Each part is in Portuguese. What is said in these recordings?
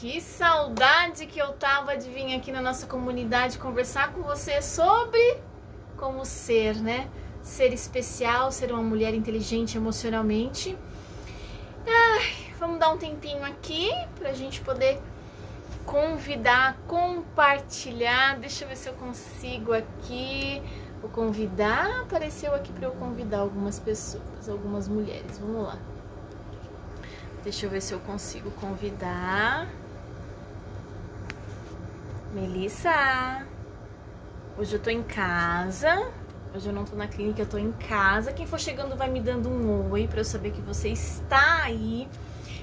Que saudade que eu tava de vir aqui na nossa comunidade conversar com você sobre como ser, né? Ser especial, ser uma mulher inteligente emocionalmente. Vamos dar um tempinho aqui pra gente poder convidar, compartilhar. Deixa eu ver se eu consigo aqui. Vou convidar. Apareceu aqui pra eu convidar algumas pessoas, algumas mulheres. Vamos lá. Deixa eu ver se eu consigo convidar. Melissa, hoje eu tô em casa. Hoje eu não tô na clínica, eu tô em casa. Quem for chegando vai me dando um oi pra eu saber que você está aí,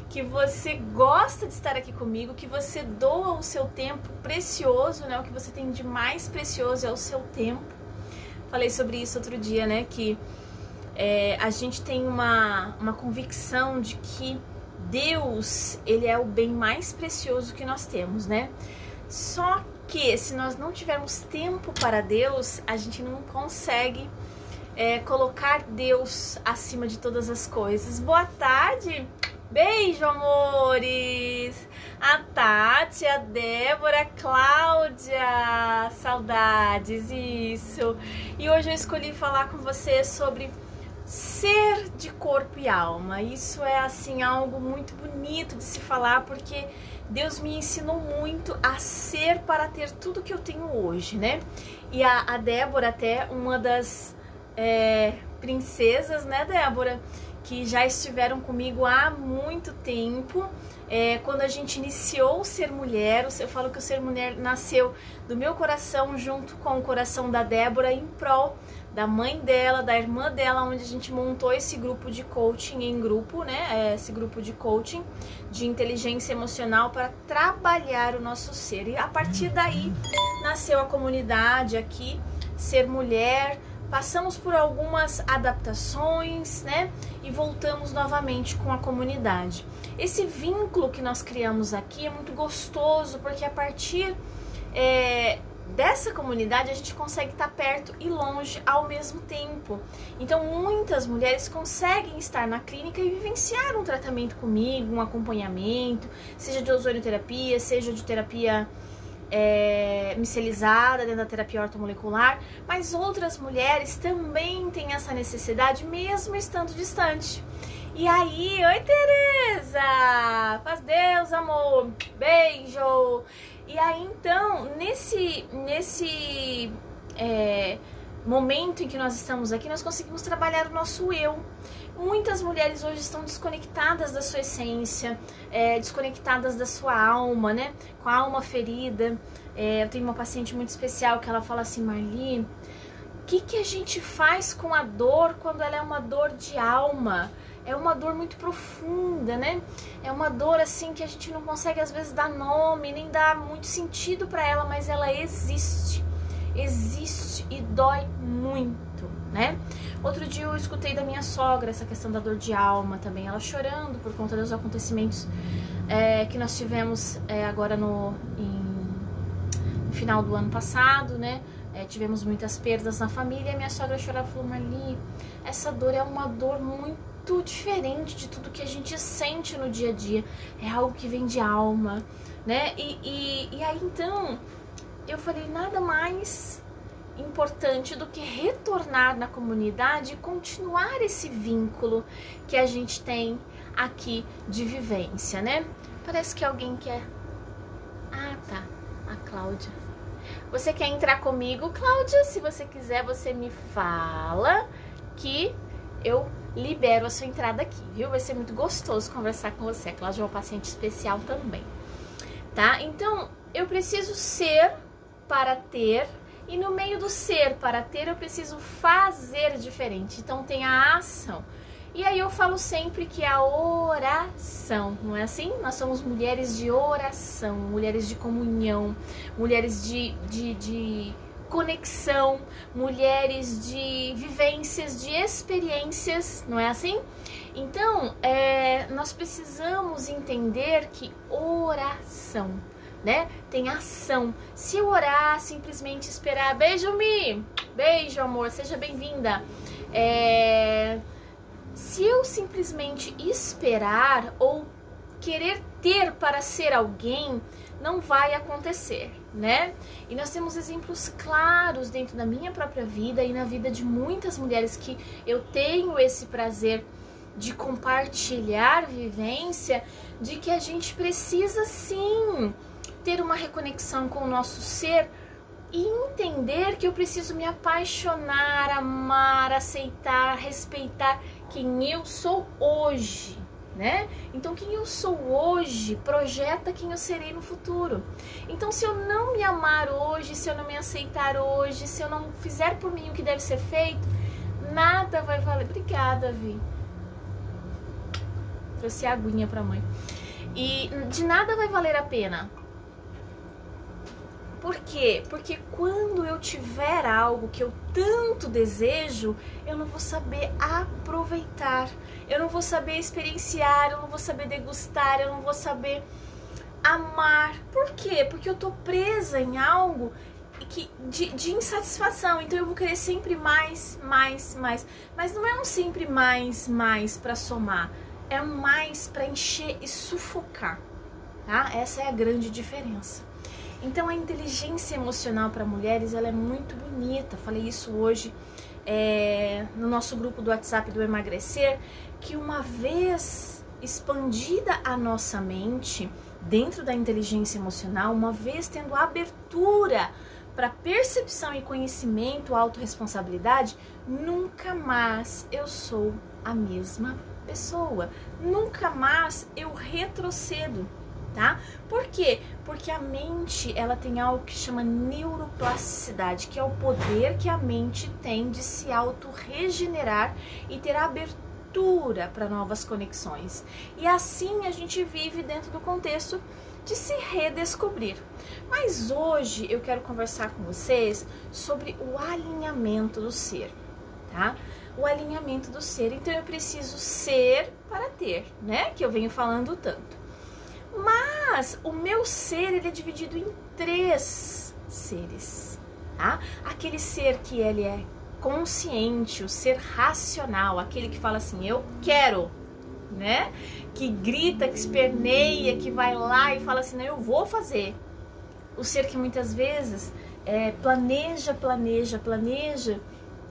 que você gosta de estar aqui comigo, que você doa o seu tempo precioso, né? O que você tem de mais precioso é o seu tempo. Falei sobre isso outro dia, né? Que a gente tem uma convicção de que Deus, ele é o bem mais precioso que nós temos, né? Só que se nós não tivermos tempo para Deus, a gente não consegue colocar Deus acima de todas as coisas. Boa tarde! Beijo, amores! A Tati, a Débora, a Cláudia, saudades, isso! E hoje eu escolhi falar com você sobre ser de corpo e alma. Isso é assim algo muito bonito de se falar, porque Deus me ensinou muito a ser para ter tudo que eu tenho hoje, né? E a Débora, até uma das princesas, né, Débora, que já estiveram comigo há muito tempo. Quando a gente iniciou o Ser Mulher, eu falo que o Ser Mulher nasceu do meu coração junto com o coração da Débora, em prol da mãe dela, da irmã dela, onde a gente montou esse grupo de coaching em grupo, né? Esse grupo de coaching de inteligência emocional para trabalhar o nosso ser. E a partir daí nasceu a comunidade aqui, Ser Mulher. Passamos por algumas adaptações, né? E voltamos novamente com a comunidade. Esse vínculo que nós criamos aqui é muito gostoso, porque a partir dessa comunidade a gente consegue estar perto e longe ao mesmo tempo. Então muitas mulheres conseguem estar na clínica e vivenciar um tratamento comigo, um acompanhamento, seja de ozonioterapia, seja de terapia micelizada dentro da terapia ortomolecular, mas outras mulheres também têm essa necessidade mesmo estando distante. E aí, oi Tereza, paz Deus, amor, beijo. E aí então, nesse momento em que nós estamos aqui, nós conseguimos trabalhar o nosso eu. Muitas mulheres hoje estão desconectadas da sua essência, desconectadas da sua alma, né? Com a alma ferida. Eu tenho uma paciente muito especial que ela fala assim: Marli, o que a gente faz com a dor quando ela é uma dor de alma? É uma dor muito profunda, né? É uma dor assim que a gente não consegue às vezes dar nome, nem dar muito sentido para ela, mas ela existe. Existe e dói muito, né? Outro dia eu escutei da minha sogra essa questão da dor de alma também, ela chorando por conta dos acontecimentos que nós tivemos agora no final do ano passado, né? Tivemos muitas perdas na família e minha sogra chorava e falou: Marli, essa dor é uma dor muito diferente de tudo que a gente sente no dia a dia, é algo que vem de alma, né? E aí então eu falei, nada mais importante do que retornar na comunidade e continuar esse vínculo que a gente tem aqui de vivência, né? Parece que alguém quer... Ah, tá, a Cláudia. Você quer entrar comigo, Cláudia? Se você quiser, você me fala que eu libero a sua entrada aqui, viu? Vai ser muito gostoso conversar com você. A Cláudia é uma paciente especial também, tá? Então, eu preciso ser para ter, e no meio do ser para ter eu preciso fazer diferente. Então tem a ação. E aí eu falo sempre que a oração, não é assim? Nós somos mulheres de oração, mulheres de comunhão, mulheres de conexão, mulheres de vivências, de experiências, não é assim? Então, nós precisamos entender que oração, né? Tem ação. Se eu orar, simplesmente esperar, beijo Mi, beijo amor, seja bem-vinda. Se eu simplesmente esperar ou querer ter para ser alguém não vai acontecer, né? E nós temos exemplos claros dentro da minha própria vida e na vida de muitas mulheres que eu tenho esse prazer de compartilhar vivência, de que a gente precisa sim ter uma reconexão com o nosso ser e entender que eu preciso me apaixonar, amar, aceitar, respeitar quem eu sou hoje, né? Então quem eu sou hoje projeta quem eu serei no futuro. Então se eu não me amar hoje, se eu não me aceitar hoje, se eu não fizer por mim o que deve ser feito, nada vai valer. Obrigada, Vi. Trouxe a aguinha pra mãe. E de nada vai valer a pena. Por quê? Porque quando eu tiver algo que eu tanto desejo, eu não vou saber aproveitar, eu não vou saber experienciar, eu não vou saber degustar, eu não vou saber amar. Por quê? Porque eu tô presa em algo de insatisfação, então eu vou querer sempre mais, mais, mais. Mas não é um sempre mais, mais para somar, é um mais para encher e sufocar, tá? Essa é a grande diferença. Então a inteligência emocional para mulheres, ela é muito bonita. Falei isso hoje no nosso grupo do WhatsApp do Emagrecer, que uma vez expandida a nossa mente dentro da inteligência emocional, uma vez tendo abertura para percepção e conhecimento, autorresponsabilidade, nunca mais eu sou a mesma pessoa, nunca mais eu retrocedo. Tá? Por quê? Porque a mente, ela tem algo que chama neuroplasticidade, que é o poder que a mente tem de se autorregenerar e ter abertura para novas conexões. E assim a gente vive dentro do contexto de se redescobrir. Mas hoje eu quero conversar com vocês sobre o alinhamento do ser, tá? O alinhamento do ser. Então eu preciso ser para ter, né? Que eu venho falando tanto. Mas o meu ser, ele é dividido em 3 seres, tá? Aquele ser que ele é consciente, o ser racional, aquele que fala assim, eu quero, né? Que grita, que esperneia, que vai lá e fala assim, não, eu vou fazer. O ser que muitas vezes planeja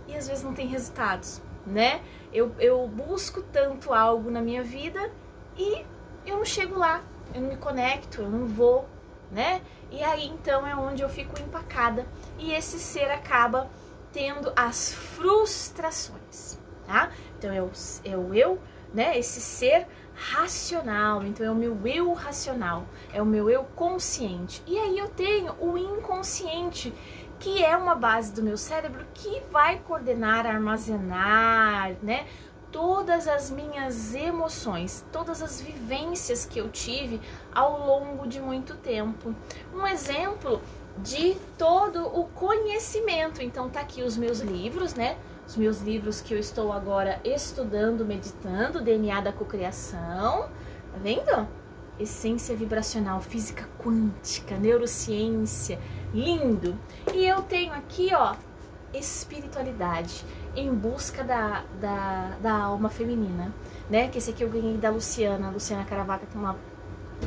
e às vezes não tem resultados, né? Eu busco tanto algo na minha vida e eu não chego lá. Eu não me conecto, eu não vou, né? E aí então é onde eu fico empacada e esse ser acaba tendo as frustrações, tá? Então é o eu, né? Esse ser racional, então é o meu eu racional, é o meu eu consciente. E aí eu tenho o inconsciente, que é uma base do meu cérebro que vai coordenar, armazenar, né? Todas as minhas emoções, todas as vivências que eu tive ao longo de muito tempo. Um exemplo de todo o conhecimento. Então tá aqui os meus livros, né? Os meus livros que eu estou agora estudando, meditando, DNA da cocriação. Tá vendo? Essência vibracional, física quântica, neurociência, lindo. E eu tenho aqui, ó, espiritualidade, em busca da alma feminina, né? Que esse aqui eu ganhei da Luciana Caravaca, que é uma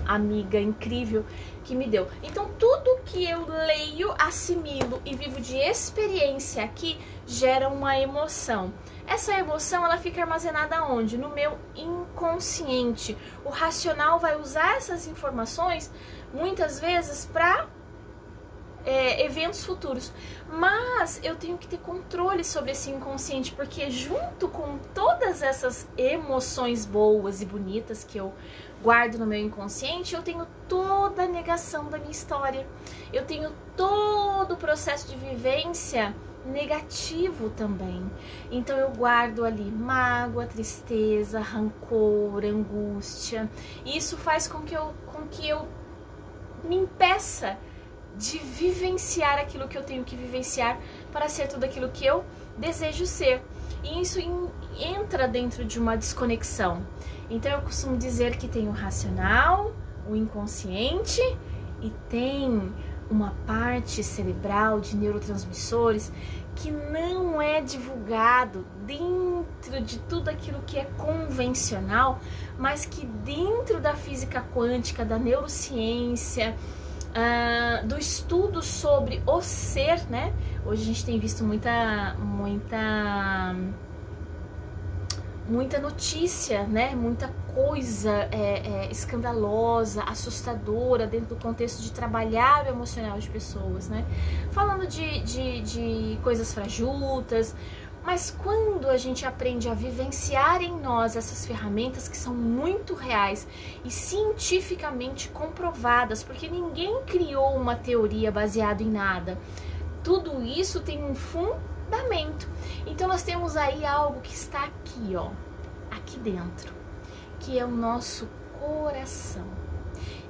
amiga incrível que me deu. Então tudo que eu leio, assimilo e vivo de experiência aqui gera uma emoção. Essa emoção, ela fica armazenada onde? No meu inconsciente. O racional vai usar essas informações muitas vezes para eventos futuros, mas eu tenho que ter controle sobre esse inconsciente, porque junto com todas essas emoções boas e bonitas que eu guardo no meu inconsciente, eu tenho toda a negação da minha história, eu tenho todo o processo de vivência negativo também. Então eu guardo ali mágoa, tristeza, rancor, angústia, e isso faz com que eu me impeça de vivenciar aquilo que eu tenho que vivenciar para ser tudo aquilo que eu desejo ser. E isso entra dentro de uma desconexão. Então eu costumo dizer que tem o racional, o inconsciente e tem uma parte cerebral de neurotransmissores que não é divulgado dentro de tudo aquilo que é convencional, mas que dentro da física quântica, da neurociência, do estudo sobre o ser, né? Hoje a gente tem visto muita notícia, né? Muita coisa escandalosa, assustadora dentro do contexto de trabalhar o emocional de pessoas, né? Falando de coisas fajutas, mas quando a gente aprende a vivenciar em nós essas ferramentas que são muito reais e cientificamente comprovadas, porque ninguém criou uma teoria baseada em nada, tudo isso tem um fundamento. Então nós temos aí algo que está aqui, ó, aqui dentro, que é o nosso coração.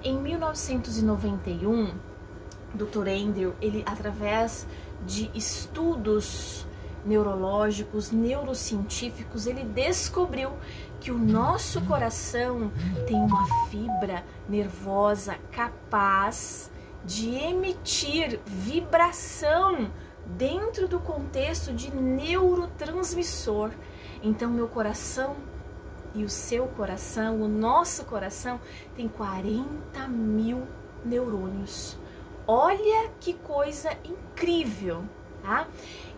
Em 1991, Dr. Andrew, ele, através de estudos neurológicos, neurocientíficos, ele descobriu que o nosso coração tem uma fibra nervosa capaz de emitir vibração dentro do contexto de neurotransmissor. Então, meu coração e o seu coração, o nosso coração, tem 40 mil neurônios. Olha que coisa incrível, tá?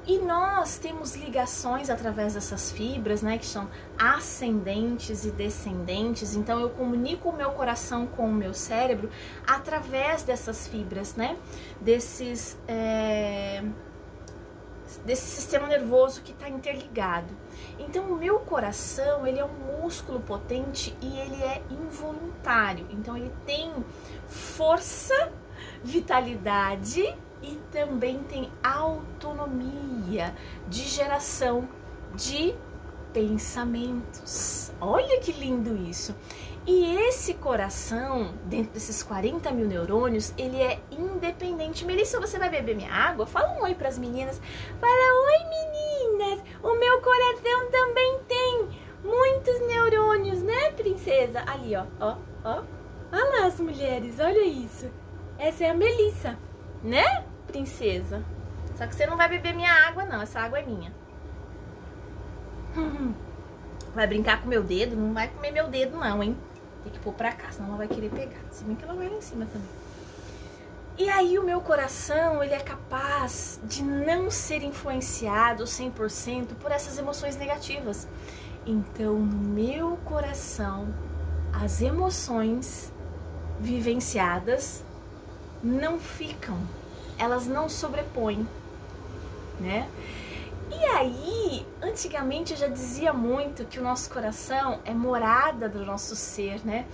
E nós temos ligações através dessas fibras, né, que são ascendentes e descendentes. Então eu comunico o meu coração com o meu cérebro através dessas fibras, né, desse sistema nervoso que está interligado. Então o meu coração, ele é um músculo potente e ele é involuntário. Então ele tem força, vitalidade e também tem autonomia de geração de pensamentos. Olha que lindo isso! E esse coração, dentro desses 40 mil neurônios, ele é independente. Melissa, você vai beber minha água? Fala um oi para as meninas. Fala, oi meninas, o meu coração também tem muitos neurônios, né, princesa? Ali, ó, ó, ó. Olha lá as mulheres, olha isso. Essa é a Melissa, né, princesa? Só que você não vai beber minha água, não. Essa água é minha. Vai brincar com meu dedo? Não vai comer meu dedo, não, hein? Tem que pôr pra cá, senão ela vai querer pegar. Se bem que ela vai lá em cima também. E aí o meu coração, ele é capaz de não ser influenciado 100% por essas emoções negativas. Então, no meu coração, as emoções vivenciadas não ficam, elas não sobrepõem, né? E aí, antigamente eu já dizia muito que o nosso coração é morada do nosso ser, né?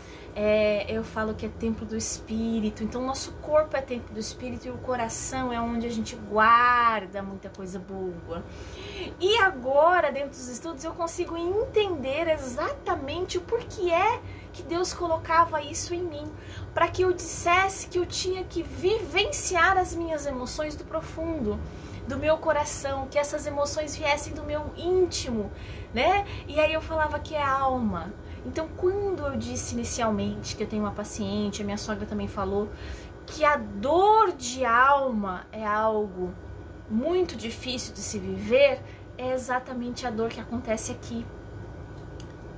Eu falo que é templo do espírito, então o nosso corpo é templo do espírito e o coração é onde a gente guarda muita coisa boa. E agora, dentro dos estudos, eu consigo entender exatamente o porquê que Deus colocava isso em mim, para que eu dissesse que eu tinha que vivenciar as minhas emoções do profundo, do meu coração, que essas emoções viessem do meu íntimo, né? E aí eu falava que é a alma. Então, quando eu disse inicialmente que eu tenho uma paciente, a minha sogra também falou, que a dor de alma é algo muito difícil de se viver, é exatamente a dor que acontece aqui,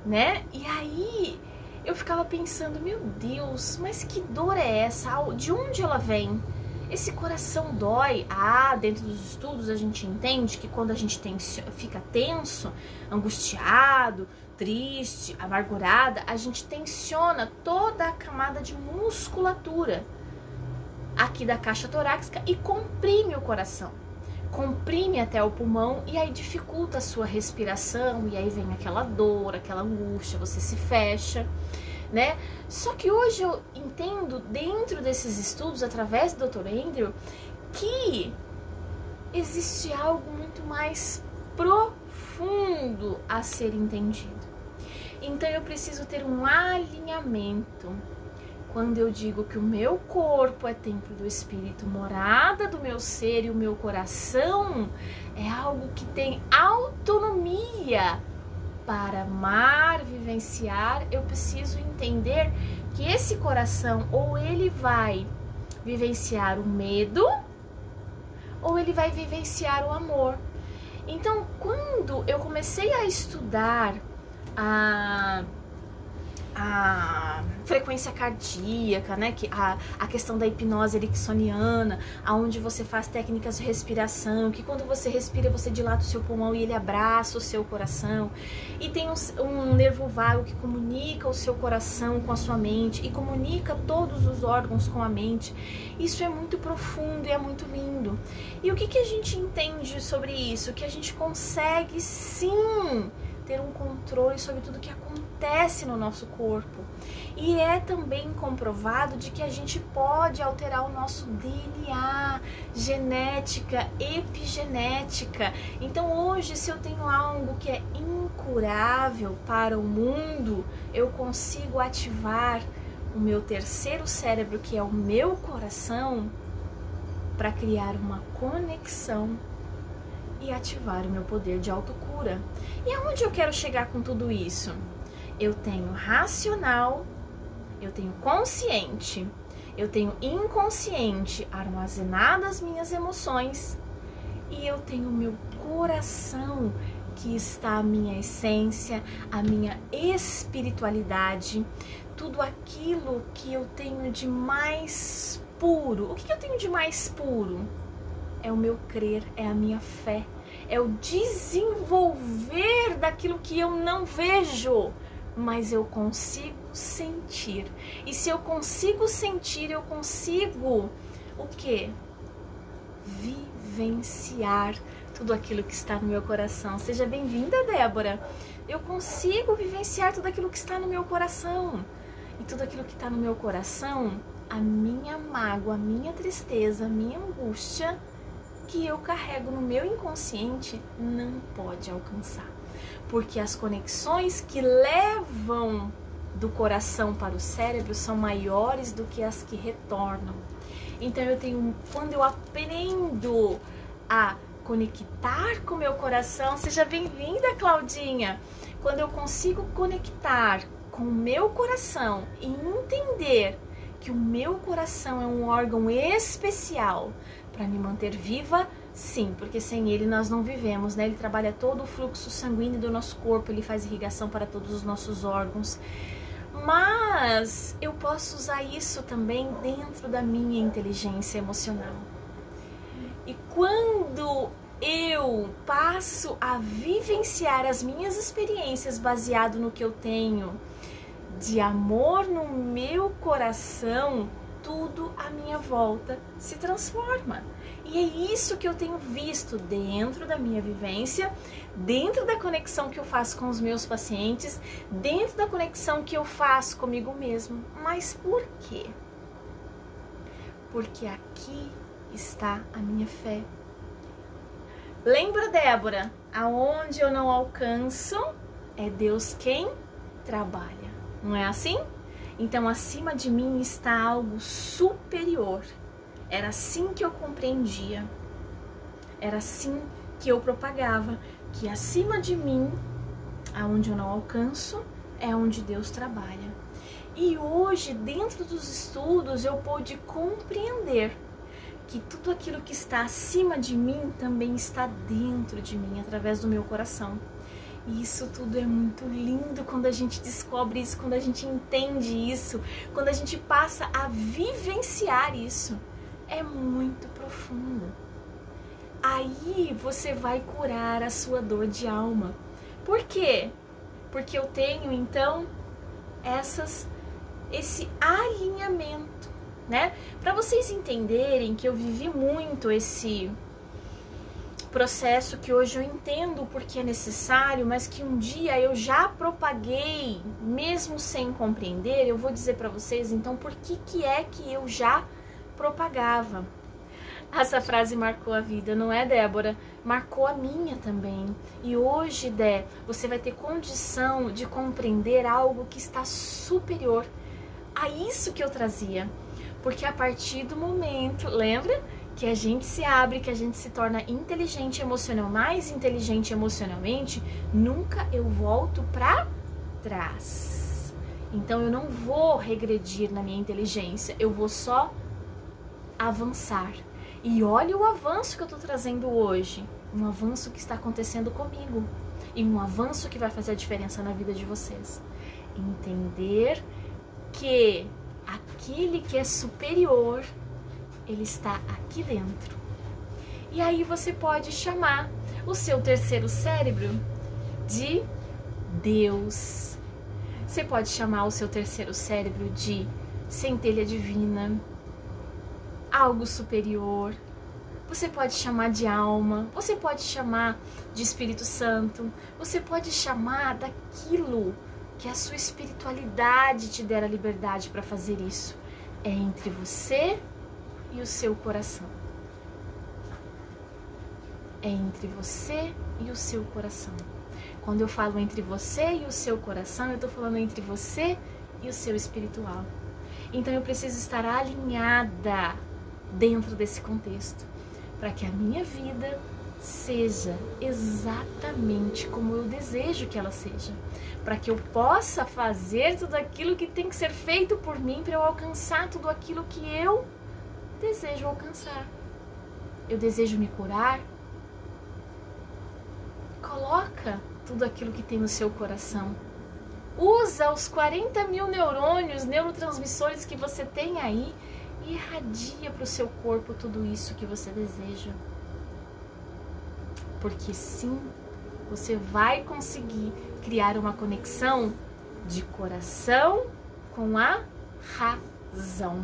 né? E aí eu ficava pensando, meu Deus, mas que dor é essa? De onde ela vem? Esse coração dói. Dentro dos estudos a gente entende que quando a gente fica tenso, angustiado, triste, amargurada, a gente tensiona toda a camada de musculatura aqui da caixa torácica e comprime o coração. Comprime até o pulmão e aí dificulta a sua respiração e aí vem aquela dor, aquela angústia, você se fecha, né? Só que hoje eu entendo, dentro desses estudos, através do Dr. Andrew, que existe algo muito mais profundo a ser entendido. Então eu preciso ter um alinhamento. Quando eu digo que o meu corpo é templo do espírito, morada do meu ser, e o meu coração é algo que tem autonomia para amar, vivenciar, eu preciso entender que esse coração ou ele vai vivenciar o medo ou ele vai vivenciar o amor. Então, quando eu comecei a estudar a frequência cardíaca, né, que a questão da hipnose ericksoniana, aonde você faz técnicas de respiração, que quando você respira você dilata o seu pulmão e ele abraça o seu coração, e tem um nervo vago que comunica o seu coração com a sua mente e comunica todos os órgãos com a mente. Isso é muito profundo e é muito lindo. E o que a gente entende sobre isso? Que a gente consegue sim ter um controle sobre tudo que acontece no nosso corpo. E é também comprovado de que a gente pode alterar o nosso DNA, genética, epigenética. Então hoje, se eu tenho algo que é incurável para o mundo, eu consigo ativar o meu terceiro cérebro, que é o meu coração, para criar uma conexão e ativar o meu poder de autocura. E aonde eu quero chegar com tudo isso? Eu tenho racional, eu tenho consciente, eu tenho inconsciente armazenado as minhas emoções e eu tenho o meu coração, que está a minha essência, a minha espiritualidade, tudo aquilo que eu tenho de mais puro. O que eu tenho de mais puro? É o meu crer, é a minha fé, é o desenvolver daquilo que eu não vejo, mas eu consigo sentir. E se eu consigo sentir, eu consigo o quê? Vivenciar tudo aquilo que está no meu coração. Seja bem-vinda, Débora. Eu consigo vivenciar tudo aquilo que está no meu coração. E tudo aquilo que está no meu coração, a minha mágoa, a minha tristeza, a minha angústia, que eu carrego no meu inconsciente, não pode alcançar. Porque as conexões que levam do coração para o cérebro são maiores do que as que retornam. Então quando eu aprendo a conectar com o meu coração, seja bem-vinda, Claudinha. Quando eu consigo conectar com o meu coração e entender que o meu coração é um órgão especial para me manter viva, sim, porque sem ele nós não vivemos, né? Ele trabalha todo o fluxo sanguíneo do nosso corpo, ele faz irrigação para todos os nossos órgãos. Mas eu posso usar isso também dentro da minha inteligência emocional. E quando eu passo a vivenciar as minhas experiências baseado no que eu tenho de amor no meu coração, tudo à minha volta se transforma. E é isso que eu tenho visto dentro da minha vivência, dentro da conexão que eu faço com os meus pacientes, dentro da conexão que eu faço comigo mesmo. Mas por quê? Porque aqui está a minha fé. Lembra, Débora? Aonde eu não alcanço, é Deus quem trabalha. Não é assim? Então, acima de mim está algo superior. Era assim que eu compreendia. Era assim que eu propagava. Que acima de mim, aonde eu não alcanço, é onde Deus trabalha. E hoje, dentro dos estudos, eu pude compreender que tudo aquilo que está acima de mim também está dentro de mim, através do meu coração. E isso tudo é muito lindo quando a gente descobre isso, quando a gente entende isso, quando a gente passa a vivenciar isso. É muito profundo. Aí você vai curar a sua dor de alma. Por quê? Porque eu tenho, então, esse alinhamento, né? Para vocês entenderem que eu vivi muito esse processo que hoje eu entendo porque é necessário, mas que um dia eu já propaguei, mesmo sem compreender. Eu vou dizer para vocês, então, por que é que eu já propagava. Essa frase marcou a vida, não é, Débora? Marcou a minha também. E hoje, Dé, você vai ter condição de compreender algo que está superior a isso que eu trazia. Porque a partir do momento, lembra? Que a gente se abre, que a gente se torna inteligente emocional, mais inteligente emocionalmente, nunca eu volto para trás. Então eu não vou regredir na minha inteligência, eu vou só avançar. E olha o avanço que eu tô trazendo hoje. Um avanço que está acontecendo comigo. E um avanço que vai fazer a diferença na vida de vocês. Entender que aquele que é superior, ele está aqui dentro. E aí você pode chamar o seu terceiro cérebro de Deus. Você pode chamar o seu terceiro cérebro de centelha divina, algo superior. Você pode chamar de alma, você pode chamar de Espírito Santo, você pode chamar daquilo que a sua espiritualidade te der a liberdade para fazer isso. É entre você e o seu coração. É entre você e o seu coração. Quando eu falo entre você e o seu coração, eu estou falando entre você e o seu espiritual. Então eu preciso estar alinhada dentro desse contexto, para que a minha vida seja exatamente como eu desejo que ela seja, para que eu possa fazer tudo aquilo que tem que ser feito por mim para eu alcançar tudo aquilo que eu desejo alcançar. Eu desejo me curar. Coloca tudo aquilo que tem no seu coração. Usa os 40 mil neurônios, neurotransmissores que você tem aí e irradia para o seu corpo tudo isso que você deseja. Porque sim, você vai conseguir criar uma conexão de coração com a razão.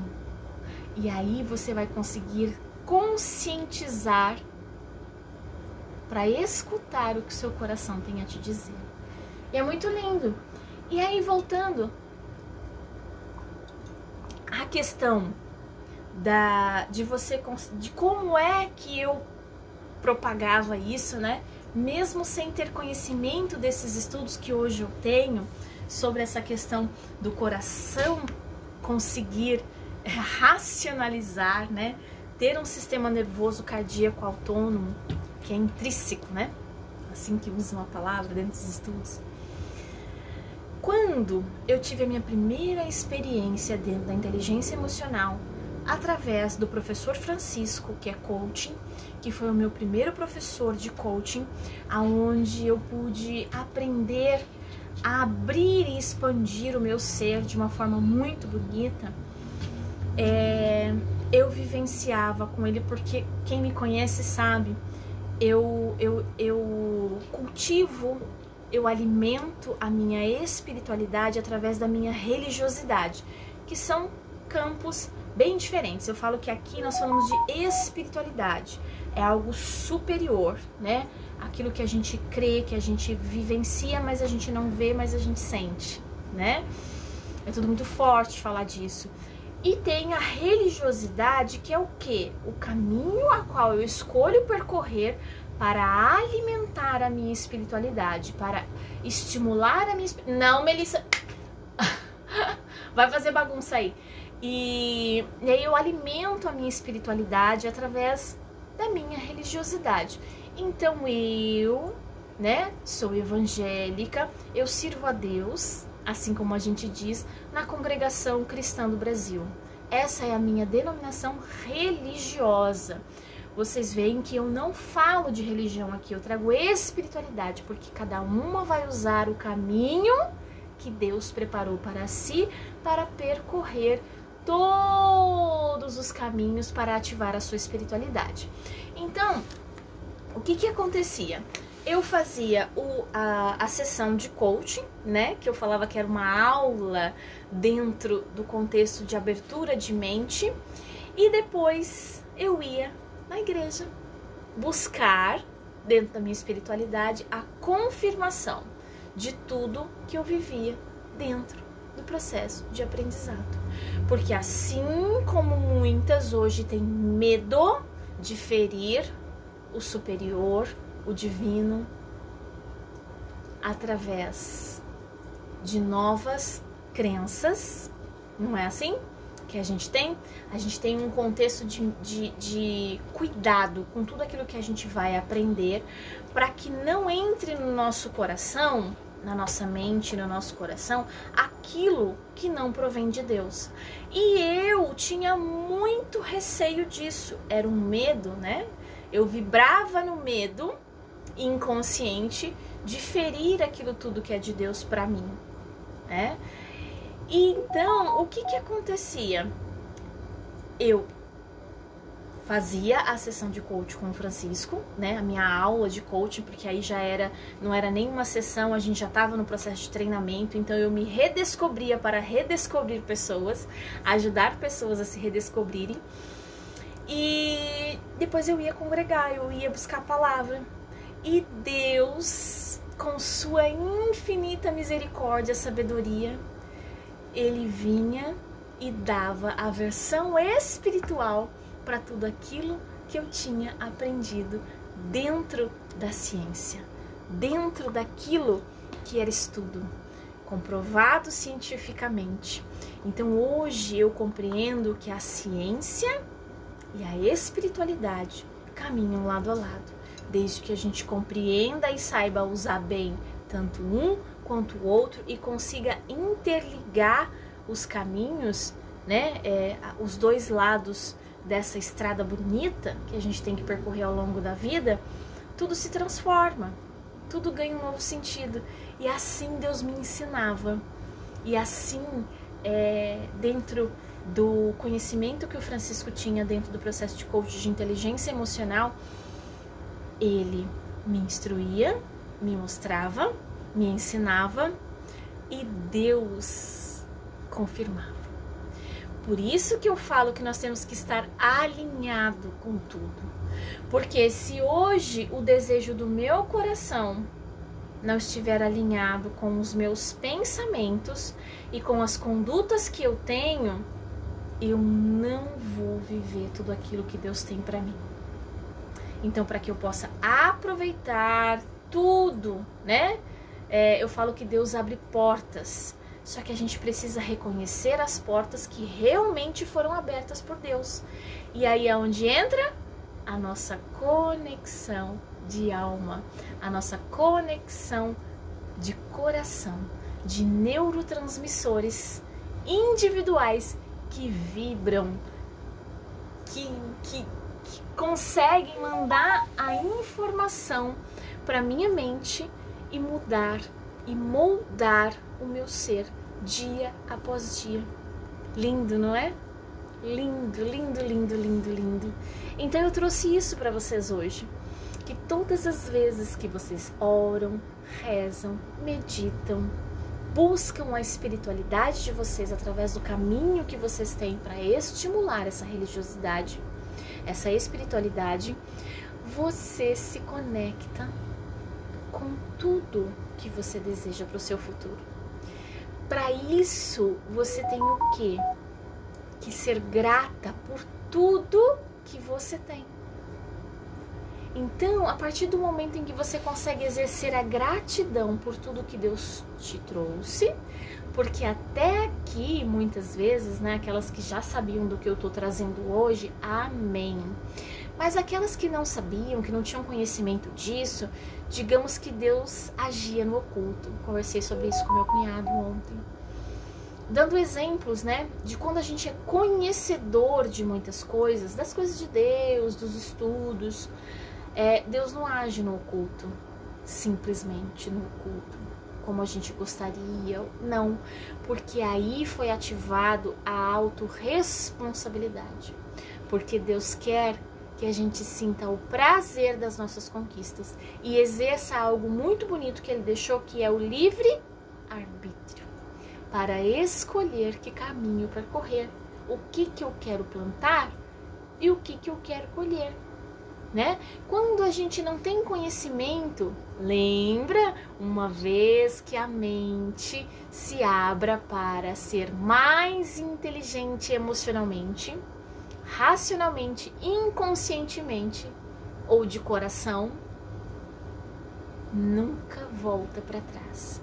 E aí você vai conseguir conscientizar para escutar o que o seu coração tem a te dizer. E é muito lindo. E aí, voltando à questão de como é que eu propagava isso, né? Mesmo sem ter conhecimento desses estudos que hoje eu tenho sobre essa questão do coração conseguir racionalizar, né? Ter um sistema nervoso cardíaco autônomo, que é intrínseco, né? Assim que usam a palavra dentro dos estudos. Quando eu tive a minha primeira experiência dentro da inteligência emocional, através do professor Francisco, que é coaching, que foi o meu primeiro professor de coaching, aonde eu pude aprender a abrir e expandir o meu ser de uma forma muito bonita, eu vivenciava com ele, porque quem me conhece sabe, eu cultivo, eu alimento a minha espiritualidade através da minha religiosidade, que são campos bem diferentes. Eu falo que aqui nós falamos de espiritualidade, é algo superior, né? Aquilo que a gente crê, que a gente vivencia, mas a gente não vê, mas a gente sente, né? É tudo muito forte falar disso. E tem a religiosidade, que é o quê? O caminho a qual eu escolho percorrer para alimentar a minha espiritualidade, para estimular a minha... Não, Melissa! Vai fazer bagunça aí. E aí eu alimento a minha espiritualidade através da minha religiosidade. Então eu, né, sou evangélica, eu sirvo a Deus, assim como a gente diz, na Congregação Cristã do Brasil. Essa é a minha denominação religiosa. Vocês veem que eu não falo de religião aqui, eu trago espiritualidade, porque cada uma vai usar o caminho que Deus preparou para si, para percorrer todos os caminhos para ativar a sua espiritualidade. Então, o que acontecia? Eu fazia a sessão de coaching, né? Que eu falava que era uma aula dentro do contexto de abertura de mente. E depois eu ia na igreja buscar, dentro da minha espiritualidade, a confirmação de tudo que eu vivia dentro do processo de aprendizado. Porque assim como muitas hoje têm medo de ferir o superior, o divino, através de novas crenças, não é assim que a gente tem? A gente tem um contexto de cuidado com tudo aquilo que a gente vai aprender, para que não entre no nosso coração na nossa mente, no nosso coração, aquilo que não provém de Deus. E eu tinha muito receio disso, era um medo, né? Eu vibrava no medo inconsciente de ferir aquilo tudo que é de Deus para mim, né? E então, o que acontecia? Eu fazia a sessão de coaching com o Francisco, né? A minha aula de coaching, porque aí não era nenhuma sessão, a gente já estava no processo de treinamento, então eu me redescobria para redescobrir pessoas, ajudar pessoas a se redescobrirem. E depois eu ia congregar, eu ia buscar a palavra. E Deus, com sua infinita misericórdia, sabedoria, Ele vinha e dava a versão espiritual para tudo aquilo que eu tinha aprendido dentro da ciência, dentro daquilo que era estudo, comprovado cientificamente. Então hoje eu compreendo que a ciência e a espiritualidade caminham lado a lado, desde que a gente compreenda e saiba usar bem tanto um quanto o outro e consiga interligar os caminhos, né, os dois lados dessa estrada bonita que a gente tem que percorrer ao longo da vida. Tudo se transforma, tudo ganha um novo sentido. E assim Deus me ensinava. E assim, dentro do conhecimento que o Francisco tinha dentro do processo de coaching de inteligência emocional, ele me instruía, me mostrava, me ensinava e Deus confirmava. Por isso que eu falo que nós temos que estar alinhado com tudo. Porque se hoje o desejo do meu coração não estiver alinhado com os meus pensamentos e com as condutas que eu tenho, eu não vou viver tudo aquilo que Deus tem para mim. Então, para que eu possa aproveitar tudo, né? Eu falo que Deus abre portas. Só que a gente precisa reconhecer as portas que realmente foram abertas por Deus. E aí é onde entra a nossa conexão de alma, a nossa conexão de coração, de neurotransmissores individuais que vibram, que conseguem mandar a informação para minha mente e mudar e moldar o meu ser dia após dia. Lindo, não é? Lindo, lindo, lindo, lindo, lindo. Então eu trouxe isso para vocês hoje. Que todas as vezes que vocês oram, rezam, meditam, buscam a espiritualidade de vocês através do caminho que vocês têm para estimular essa religiosidade, essa espiritualidade, você se conecta com tudo que você deseja para o seu futuro. Para isso, você tem o quê? Que ser grata por tudo que você tem. Então, a partir do momento em que você consegue exercer a gratidão por tudo que Deus te trouxe, porque até aqui, muitas vezes, né, aquelas que já sabiam do que eu estou trazendo hoje, amém. Mas aquelas que não sabiam, que não tinham conhecimento disso, digamos que Deus agia no oculto. Conversei sobre isso com meu cunhado ontem. Dando exemplos, né, de quando a gente é conhecedor de muitas coisas, das coisas de Deus, dos estudos, Deus não age no oculto, simplesmente no oculto, como a gente gostaria. Não, porque aí foi ativado a autorresponsabilidade. Porque Deus quer que a gente sinta o prazer das nossas conquistas e exerça algo muito bonito que Ele deixou, que é o livre-arbítrio, para escolher que caminho percorrer, o que eu quero plantar e o que eu quero colher, né? Quando a gente não tem conhecimento, lembra, uma vez que a mente se abra para ser mais inteligente emocionalmente, racionalmente, inconscientemente ou de coração, nunca volta para trás,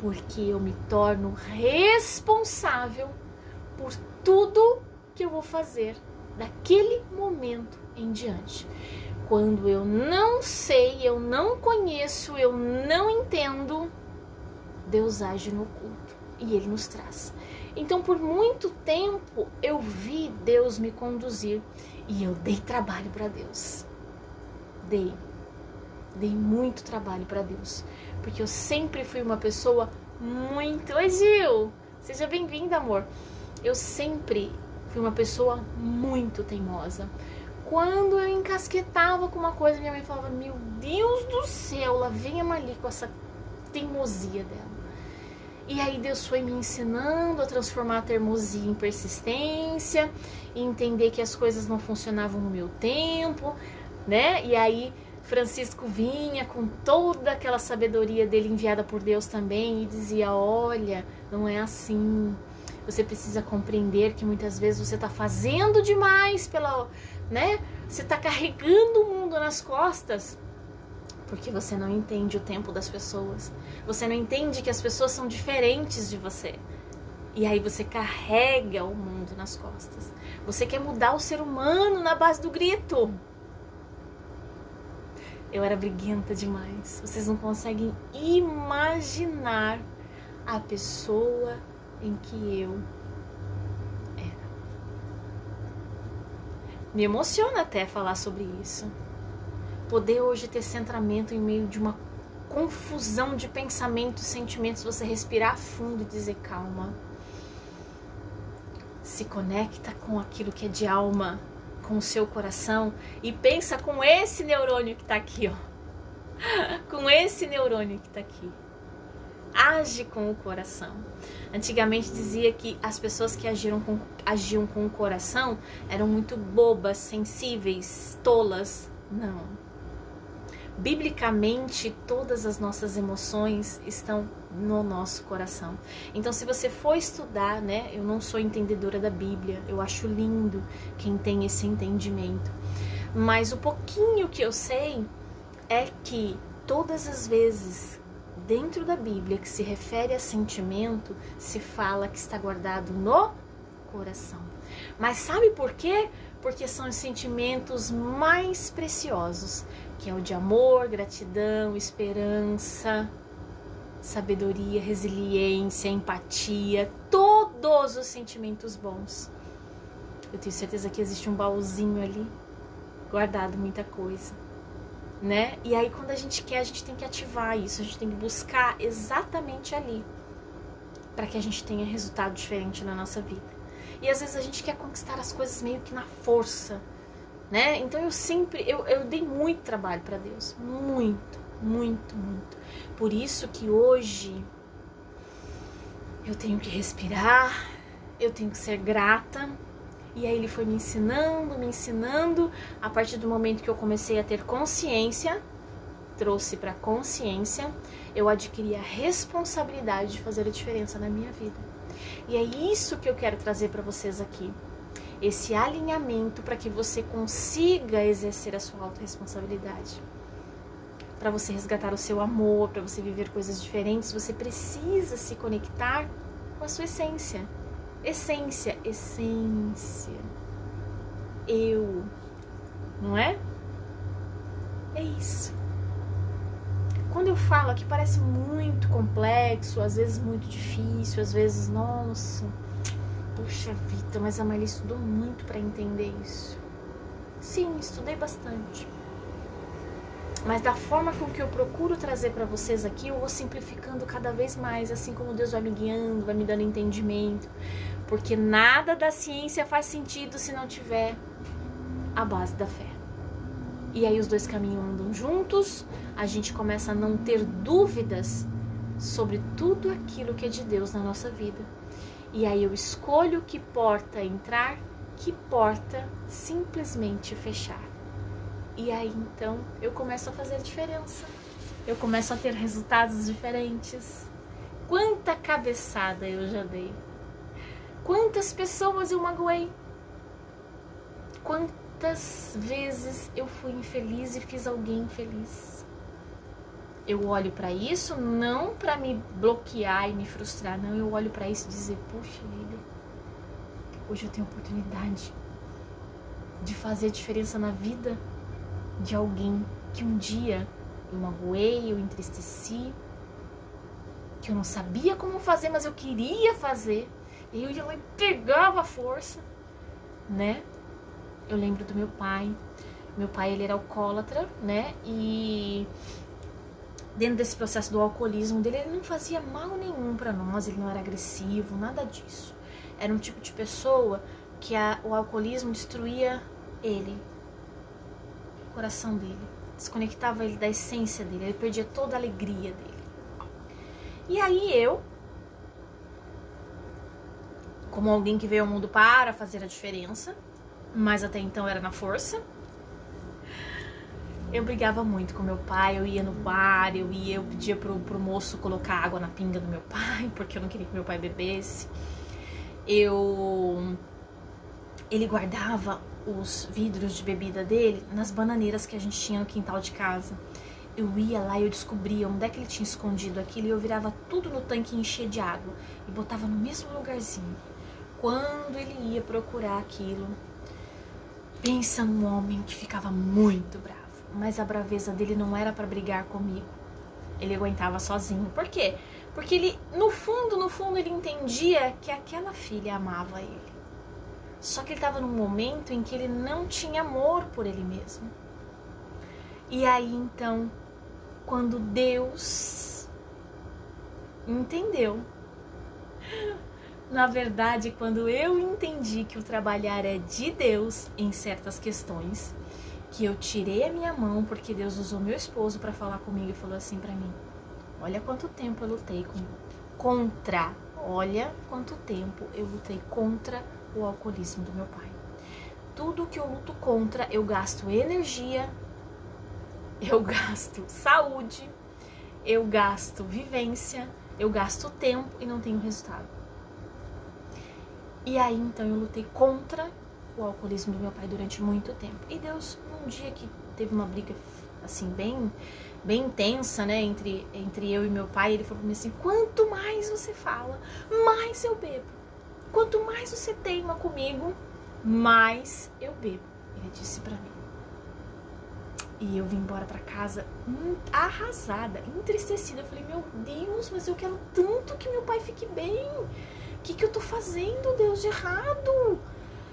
porque eu me torno responsável por tudo que eu vou fazer daquele momento em diante. Quando eu não sei, eu não conheço, eu não entendo, Deus age no oculto e Ele nos traz. Então, por muito tempo, eu vi Deus me conduzir e eu dei trabalho para Deus. Dei muito trabalho para Deus, porque eu sempre fui uma pessoa muito... Oi, Gil! Seja bem-vinda, amor. Eu sempre fui uma pessoa muito teimosa. Quando eu encasquetava com uma coisa, minha mãe falava, meu Deus do céu, lá vem a Marli com essa teimosia dela. E aí Deus foi me ensinando a transformar a teimosia em persistência, e entender que as coisas não funcionavam no meu tempo, né? E aí Francisco vinha com toda aquela sabedoria dele enviada por Deus também e dizia, olha, não é assim. Você precisa compreender que muitas vezes você está fazendo demais né? Você está carregando o mundo nas costas porque você não entende o tempo das pessoas. Você não entende que as pessoas são diferentes de você. E aí você carrega o mundo nas costas. Você quer mudar o ser humano na base do grito. Eu era briguenta demais. Vocês não conseguem imaginar a pessoa em que eu era. Me emociona até falar sobre isso. Poder hoje ter centramento em meio de uma confusão de pensamentos, sentimentos, você respirar fundo e dizer calma. Se conecta com aquilo que é de alma, com o seu coração e pensa com esse neurônio que tá aqui, ó. Com esse neurônio que tá aqui. Age com o coração. Antigamente dizia que as pessoas que agiam com o coração eram muito bobas, sensíveis, tolas. Não. Biblicamente, todas as nossas emoções estão no nosso coração. Então, se você for estudar, né? Eu não sou entendedora da Bíblia, eu acho lindo quem tem esse entendimento. Mas o pouquinho que eu sei é que todas as vezes dentro da Bíblia que se refere a sentimento, se fala que está guardado no coração. Mas sabe por quê? Porque são os sentimentos mais preciosos, que é o de amor, gratidão, esperança, sabedoria, resiliência, empatia, todos os sentimentos bons. Eu tenho certeza que existe um baúzinho ali, guardado muita coisa, né? E aí quando a gente quer, a gente tem que ativar isso, a gente tem que buscar exatamente ali, para que a gente tenha resultado diferente na nossa vida. E às vezes a gente quer conquistar as coisas meio que na força, né? Então eu dei muito trabalho para Deus, muito, muito, muito. Por isso que hoje eu tenho que respirar, eu tenho que ser grata. E aí Ele foi me ensinando, a partir do momento que eu comecei a ter consciência, trouxe para consciência, eu adquiri a responsabilidade de fazer a diferença na minha vida. E é isso que eu quero trazer para vocês aqui. Esse alinhamento para que você consiga exercer a sua autorresponsabilidade. Para você resgatar o seu amor, para você viver coisas diferentes, você precisa se conectar com a sua essência. Essência. Eu. Não é? É isso. Quando eu falo aqui parece muito complexo, às vezes muito difícil, às vezes, nossa, puxa vida, mas a Marli estudou muito para entender isso. Sim, estudei bastante. Mas da forma com que eu procuro trazer para vocês aqui, eu vou simplificando cada vez mais, assim como Deus vai me guiando, vai me dando entendimento. Porque nada da ciência faz sentido se não tiver a base da fé. E aí os dois caminhos andam juntos, a gente começa a não ter dúvidas sobre tudo aquilo que é de Deus na nossa vida. E aí eu escolho que porta entrar, que porta simplesmente fechar. E aí então eu começo a fazer diferença. Eu começo a ter resultados diferentes. Quanta cabeçada eu já dei. Quantas pessoas eu magoei. Quantas vezes eu fui infeliz e fiz alguém infeliz. Eu olho para isso não para me bloquear e me frustrar, não. Eu olho para isso e dizer, puxa, Lília, hoje eu tenho a oportunidade de fazer diferença na vida de alguém que um dia eu magoei, eu entristeci, que eu não sabia como fazer, mas eu queria fazer. E eu ia lá e pegava a força, né? Eu lembro do meu pai. Meu pai, ele era alcoólatra, né? E dentro desse processo do alcoolismo dele, ele não fazia mal nenhum pra nós, ele não era agressivo, nada disso. Era um tipo de pessoa que o alcoolismo destruía ele, o coração dele, desconectava ele da essência dele, ele perdia toda a alegria dele. E aí eu, como alguém que veio ao mundo para fazer a diferença, mas até então era na força, eu brigava muito com meu pai, eu ia no bar, eu pedia pro moço colocar água na pinga do meu pai, porque eu não queria que meu pai bebesse. Ele guardava os vidros de bebida dele nas bananeiras que a gente tinha no quintal de casa. Eu ia lá e eu descobria onde é que ele tinha escondido aquilo e eu virava tudo no tanque e enchia de água e botava no mesmo lugarzinho. Quando ele ia procurar aquilo, pensa num homem que ficava muito bravo. Mas a braveza dele não era para brigar comigo. Ele aguentava sozinho. Por quê? Porque ele, no fundo, ele entendia que aquela filha amava ele. Só que ele estava num momento em que ele não tinha amor por ele mesmo. E aí, então, quando Deus entendeu, na verdade, quando eu entendi que o trabalhar é de Deus em certas questões, que eu tirei a minha mão, porque Deus usou meu esposo para falar comigo e falou assim para mim: olha quanto tempo eu lutei olha quanto tempo eu lutei contra o alcoolismo do meu pai. Tudo que eu luto contra, eu gasto energia, eu gasto saúde, eu gasto vivência, eu gasto tempo e não tenho resultado. E aí, então, eu lutei contra o alcoolismo do meu pai durante muito tempo. E Deus, num dia que teve uma briga, assim, bem intensa, né, entre eu e meu pai, ele falou pra mim assim: quanto mais você fala, mais eu bebo. Quanto mais você teima comigo, mais eu bebo. Ele disse pra mim. E eu vim embora pra casa arrasada, entristecida. Eu falei: meu Deus, mas eu quero tanto que meu pai fique bem. O que eu tô fazendo, Deus, de errado?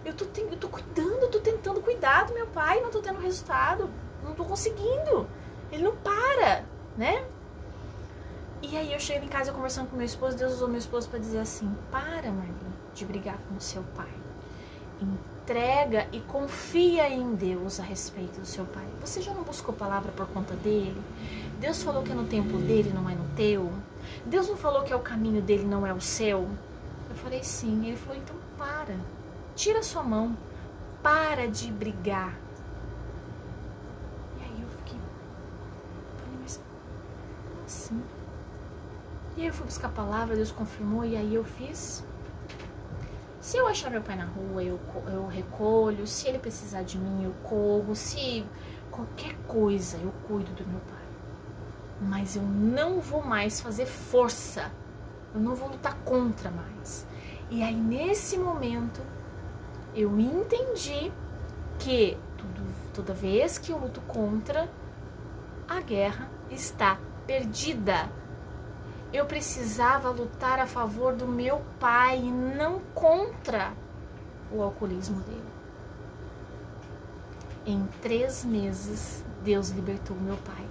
Eu tô cuidando, eu tô tentando cuidar do meu pai, não tô tendo resultado, não tô conseguindo. Ele não para, né? E aí eu chego em casa conversando com meu esposo, Deus usou meu esposo pra dizer assim: para, Marli, de brigar com o seu pai. Entrega e confia em Deus a respeito do seu pai. Você já não buscou palavra por conta dele? Deus falou que é no tempo dele, não é no teu? Deus não falou que é o caminho dele, não é o seu? Eu falei sim. Ele falou: então para. Tira sua mão. Para de brigar. E aí eu fiquei... falei, mas como assim? E aí eu fui buscar a palavra, Deus confirmou, e aí eu fiz. Se eu achar meu pai na rua, eu recolho. Se ele precisar de mim, eu corro. Se qualquer coisa, eu cuido do meu pai. Mas eu não vou mais fazer força. Eu não vou lutar contra mais. E aí, nesse momento, eu entendi que toda vez que eu luto contra, a guerra está perdida. Eu precisava lutar a favor do meu pai e não contra o alcoolismo dele. Em 3 meses, Deus libertou meu pai.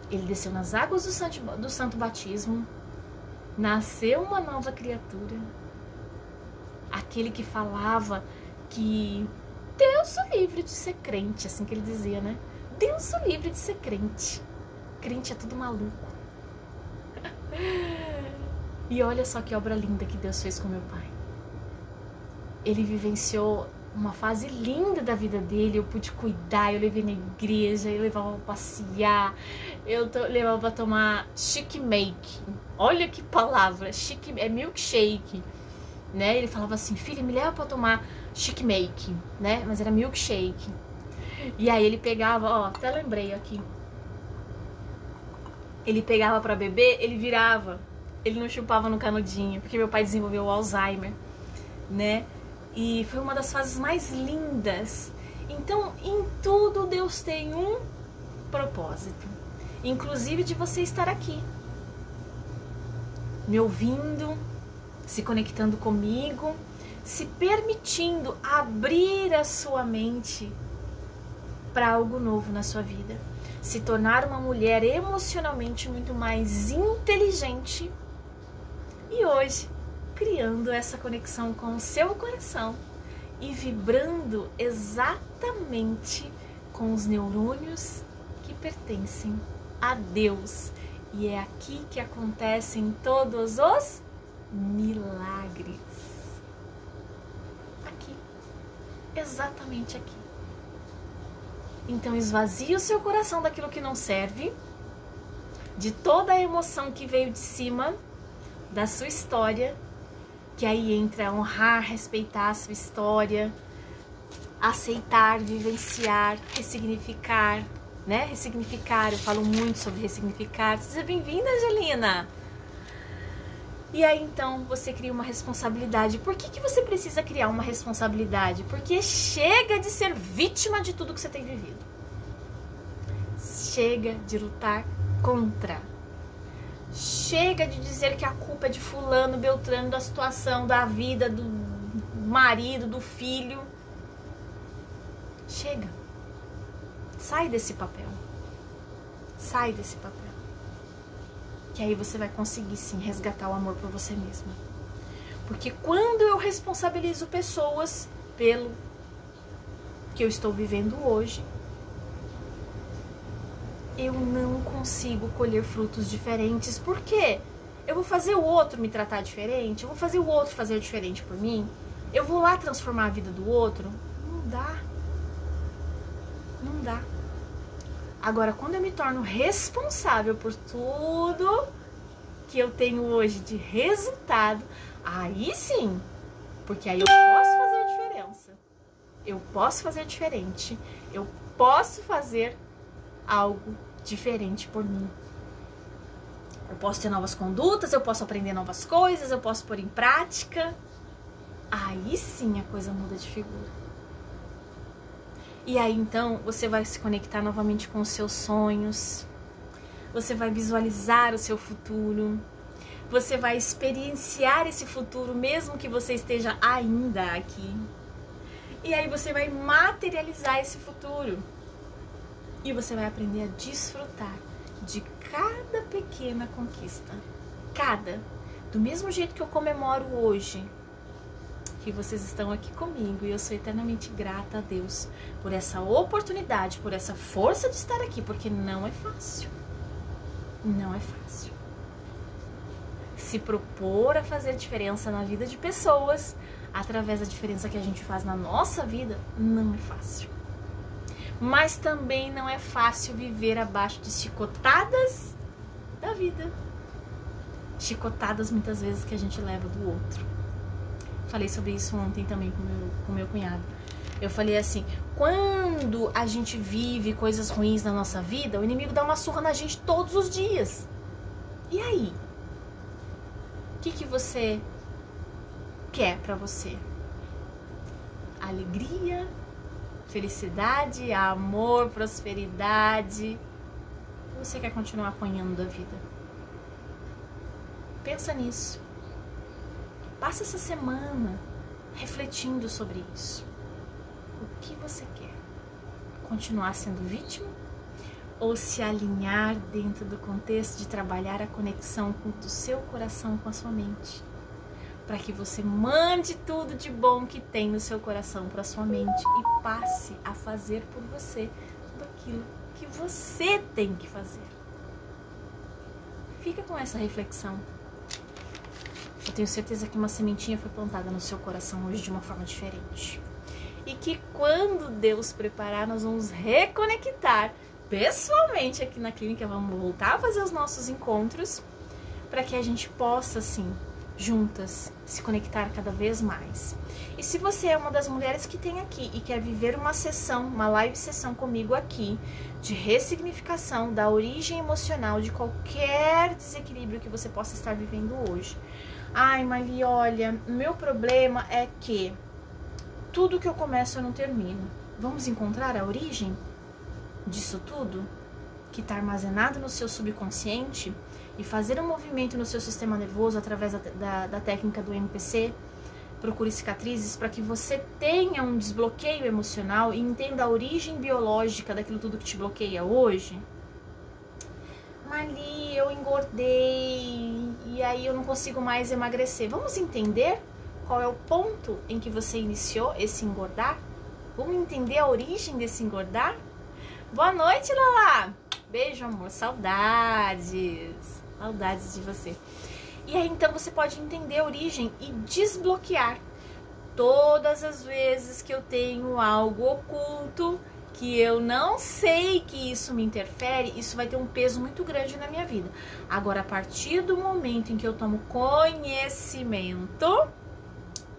Ele desceu nas águas do santo batismo, nasceu uma nova criatura. Aquele que falava que Deus o livre de ser crente, assim que ele dizia, né? Deus o livre de ser crente. Crente é tudo maluco. E olha só que obra linda que Deus fez com meu pai. Ele vivenciou uma fase linda da vida dele. Eu pude cuidar, eu levei na igreja, eu levava pra passear, eu levava pra tomar chick make. Olha que palavra, é milkshake, né? Ele falava assim: filha, me leva pra tomar chick make, né? Mas era milkshake. E aí ele pegava, ó, até lembrei aqui. Ele pegava pra beber, ele virava. Ele não chupava no canudinho, porque meu pai desenvolveu o Alzheimer, né? E foi uma das fases mais lindas. Então, em tudo Deus tem um propósito. Inclusive de você estar aqui. me ouvindo, se conectando comigo, se permitindo abrir a sua mente para algo novo na sua vida. Se tornar uma mulher emocionalmente muito mais inteligente e hoje criando essa conexão com o seu coração e vibrando exatamente com os neurônios que pertencem a Deus. E é aqui que acontecem todos os milagres. Aqui, exatamente aqui. Então esvazie o seu coração daquilo que não serve, de toda a emoção que veio de cima da sua história, que aí entra honrar, respeitar a sua história, aceitar, vivenciar, ressignificar, né? Ressignificar, eu falo muito sobre ressignificar. Seja bem-vinda, Angelina! E aí então você cria uma responsabilidade. Por que você precisa criar uma responsabilidade? Porque chega de ser vítima de tudo que você tem vivido. Chega de lutar contra. Chega de dizer que a culpa é de fulano, beltrano, da situação, da vida, do marido, do filho. Chega. Sai desse papel. Sai desse papel. Que aí você vai conseguir sim resgatar o amor por você mesma. Porque quando eu responsabilizo pessoas pelo que eu estou vivendo hoje, eu não consigo colher frutos diferentes. Por quê? Eu vou fazer o outro me tratar diferente? Eu vou fazer o outro fazer diferente por mim? Eu vou lá transformar a vida do outro? Não dá. Não dá. Agora, quando eu me torno responsável por tudo que eu tenho hoje de resultado, aí sim, porque aí eu posso fazer a diferença. Eu posso fazer diferente. Eu posso fazer algo diferente por mim. Eu posso ter novas condutas, eu posso aprender novas coisas, eu posso pôr em prática. Aí sim a coisa muda de figura. E aí então você vai se conectar novamente com os seus sonhos, você vai visualizar o seu futuro, você vai experienciar esse futuro mesmo que você esteja ainda aqui. E aí você vai materializar esse futuro. E você vai aprender a desfrutar de cada pequena conquista. Cada. Do mesmo jeito que eu comemoro hoje que vocês estão aqui comigo, e eu sou eternamente grata a Deus por essa oportunidade, por essa força de estar aqui, porque não é fácil. Não é fácil. Se propor a fazer diferença na vida de pessoas, através da diferença que a gente faz na nossa vida, não é fácil. Mas também não é fácil viver abaixo de chicotadas da vida. Chicotadas muitas vezes que a gente leva do outro. Falei sobre isso ontem também com meu cunhado. Eu falei assim, quando a gente vive coisas ruins na nossa vida, o inimigo dá uma surra na gente todos os dias. E aí? O que você quer pra você? Alegria, felicidade, amor, prosperidade? Ou você quer continuar apanhando da vida? Pensa nisso. Passa essa semana refletindo sobre isso. O que você quer? Continuar sendo vítima? Ou se alinhar dentro do contexto de trabalhar a conexão do seu coração com a sua mente? Para que você mande tudo de bom que tem no seu coração para sua mente e passe a fazer por você tudo aquilo que você tem que fazer. Fica com essa reflexão. Eu tenho certeza que uma sementinha foi plantada no seu coração hoje de uma forma diferente. E que quando Deus preparar, nós vamos reconectar pessoalmente aqui na clínica. Vamos voltar a fazer os nossos encontros para que a gente possa, assim, juntas, se conectar cada vez mais. E se você é uma das mulheres que tem aqui e quer viver uma sessão, uma live sessão comigo aqui, de ressignificação da origem emocional de qualquer desequilíbrio que você possa estar vivendo hoje. Ai, Marli, olha, meu problema é que tudo que eu começo eu não termino. Vamos encontrar a origem disso tudo que está armazenado no seu subconsciente e fazer um movimento no seu sistema nervoso através da técnica do MPC. Procure cicatrizes para que você tenha um desbloqueio emocional e entenda a origem biológica daquilo tudo que te bloqueia hoje. Marli, eu engordei e aí eu não consigo mais emagrecer. Vamos entender qual é o ponto em que você iniciou esse engordar? Vamos entender a origem desse engordar? Boa noite, Lala! Beijo, amor. Saudades. Saudades de você. E aí, então, você pode entender a origem e desbloquear. Todas as vezes que eu tenho algo oculto, que eu não sei que isso me interfere, isso vai ter um peso muito grande na minha vida. Agora, a partir do momento em que eu tomo conhecimento,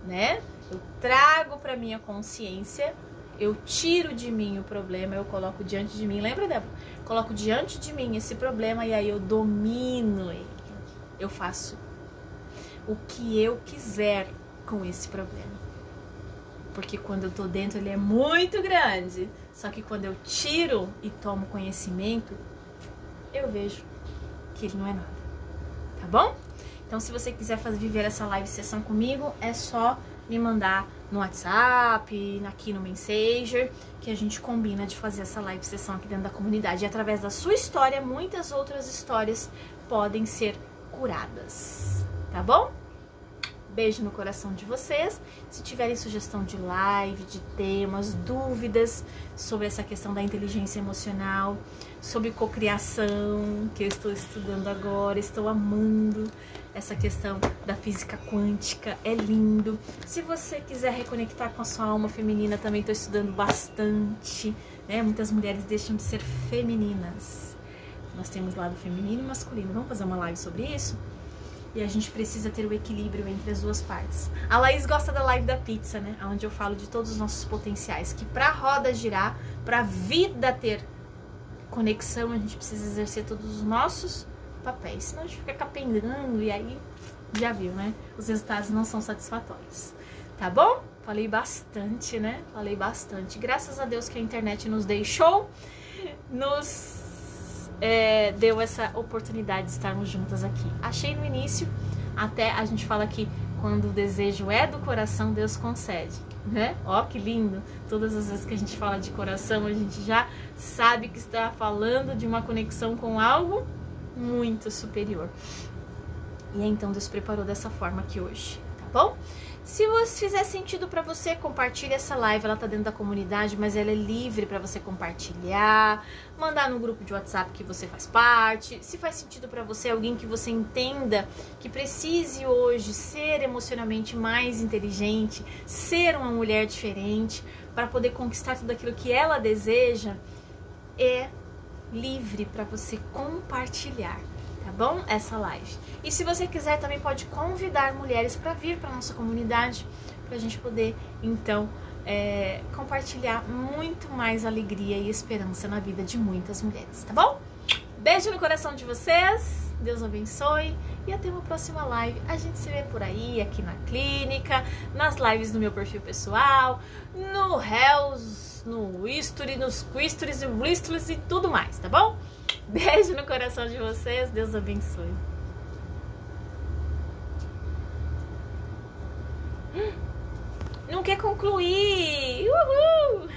né? Eu trago para minha consciência, eu tiro de mim o problema, eu coloco diante de mim. Lembra, Débora? Coloco diante de mim esse problema e aí eu domino ele. Eu faço o que eu quiser com esse problema. Porque quando eu tô dentro ele é muito grande. Só que quando eu tiro e tomo conhecimento, eu vejo que ele não é nada. Tá bom? Então se você quiser viver essa live sessão comigo, é só me mandar no WhatsApp, aqui no Messenger, que a gente combina de fazer essa live sessão aqui dentro da comunidade. E através da sua história, muitas outras histórias podem ser curadas, tá bom? Beijo no coração de vocês. Se tiverem sugestão de live, de temas, dúvidas sobre essa questão da inteligência emocional, sobre cocriação, que eu estou estudando agora, estou amando essa questão da física quântica, é lindo. Se você quiser reconectar com a sua alma feminina, também estou estudando bastante, né? Muitas mulheres deixam de ser femininas. Nós temos lado feminino e masculino. Vamos fazer uma live sobre isso? E a gente precisa ter o equilíbrio entre as duas partes. A Laís gosta da live da pizza, né? Onde eu falo de todos os nossos potenciais. Que pra roda girar, pra vida ter conexão, a gente precisa exercer todos os nossos papéis. Senão a gente fica capengando e aí, já viu, né? Os resultados não são satisfatórios. Tá bom? Falei bastante, né? Falei bastante. Graças a Deus que a internet nos deixou, deu essa oportunidade de estarmos juntas aqui. Achei no início, até a gente fala que quando o desejo é do coração, Deus concede, né? Ó, que lindo! Todas as vezes que a gente fala de coração, a gente já sabe que está falando de uma conexão com algo muito superior. E então Deus preparou dessa forma aqui hoje, tá bom? Se fizer sentido para você, compartilhe essa live. Ela tá dentro da comunidade, mas ela é livre para você compartilhar, mandar no grupo de WhatsApp que você faz parte. Se faz sentido para você, alguém que você entenda que precise hoje ser emocionalmente mais inteligente, ser uma mulher diferente, para poder conquistar tudo aquilo que ela deseja, é livre para você compartilhar, tá bom? Essa live. E se você quiser, também pode convidar mulheres para vir para nossa comunidade, para a gente poder, então, compartilhar muito mais alegria e esperança na vida de muitas mulheres, tá bom? Beijo no coração de vocês, Deus abençoe e até uma próxima live. A gente se vê por aí, aqui na clínica, nas lives do meu perfil pessoal, no Hells, no History, nos Quistories e Blistories e tudo mais, tá bom? Beijo no coração de vocês, Deus abençoe. Não quer concluir? Uhul!